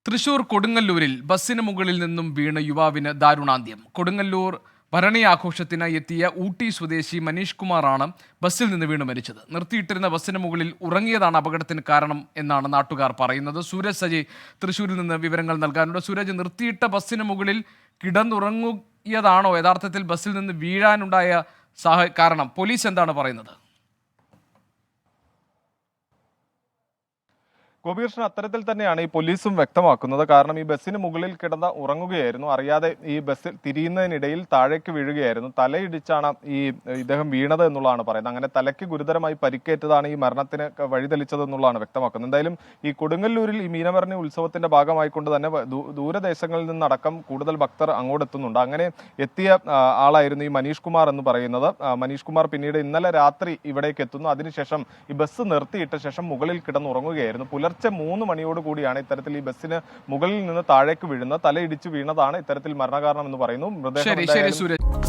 തൃശൂർ കൊടുങ്ങല്ലൂരിൽ ബസ്സിന് മുകളിൽ നിന്നും വീണ് യുവാവിന് ദാരുണാന്ത്യം. കൊടുങ്ങല്ലൂർ ഭരണി ആഘോഷത്തിന് എത്തിയ ഊട്ടി സ്വദേശി മനീഷ് കുമാറാണ് ബസ്സിൽ നിന്ന് വീണ് മരിച്ചത്. നിർത്തിയിട്ടിരുന്ന ബസ്സിന് മുകളിൽ ഉറങ്ങിയതാണ് അപകടത്തിന് കാരണം എന്നാണ് നാട്ടുകാർ പറയുന്നത്. സൂരജ് സജി തൃശൂരിൽ നിന്ന് വിവരങ്ങൾ നൽകാനുണ്ട്. സൂരജ്, നിർത്തിയിട്ട ബസ്സിന് മുകളിൽ കിടന്നുറങ്ങിയതാണോ യഥാർത്ഥത്തിൽ ബസ്സിൽ നിന്ന് വീഴാനുണ്ടായ കാരണം? പോലീസ് എന്താണ് പറയുന്നത്? ഗോപികൃഷ്ണൻ, അത്തരത്തിൽ തന്നെയാണ് ഈ പോലീസും വ്യക്തമാക്കുന്നത്. കാരണം ഈ ബസ്സിന് മുകളിൽ കിടന്ന് ഉറങ്ങുകയായിരുന്നു. അറിയാതെ ഈ ബസ്സിൽ തിരിയുന്നതിനിടയിൽ താഴേക്ക് വീഴുകയായിരുന്നു. തലയിടിച്ചാണ് ഇദ്ദേഹം വീണത് എന്നുള്ളതാണ് പറയുന്നത്. അങ്ങനെ തലയ്ക്ക് ഗുരുതരമായി പരിക്കേറ്റതാണ് ഈ മരണത്തിന് വഴിതെളിച്ചതെന്നുള്ളതാണ് വ്യക്തമാക്കുന്നത്. എന്തായാലും ഈ കൊടുങ്ങല്ലൂരിൽ ഈ മീനഭരണി ഉത്സവത്തിന്റെ ഭാഗമായിക്കൊണ്ട് തന്നെ ദൂരദേശങ്ങളിൽ നിന്നടക്കം കൂടുതൽ ഭക്തർ അങ്ങോട്ടെത്തുന്നുണ്ട്. അങ്ങനെ എത്തിയ ആളായിരുന്നു ഈ മനീഷ് കുമാർ എന്ന് പറയുന്നത്. മനീഷ് കുമാർ പിന്നീട് ഇന്നലെ രാത്രി ഇവിടേക്ക് എത്തുന്നു. അതിനുശേഷം ഈ ബസ് നിർത്തിയിട്ട ശേഷം മുകളിൽ കിടന്നുറങ്ങുകയായിരുന്നു. പുലർച്ചെ 3 മണിയോട് കൂടിയാണ് ഇത്തരത്തിൽ ഈ ബസ്സിന് മുകളിൽ നിന്ന് താഴേക്ക് വീഴുന്നത്. തലയിടിച്ച് വീണതാണ് ഇത്തരത്തിൽ മരണകാരണം എന്ന് പറയുന്നു. മൃതദേഹം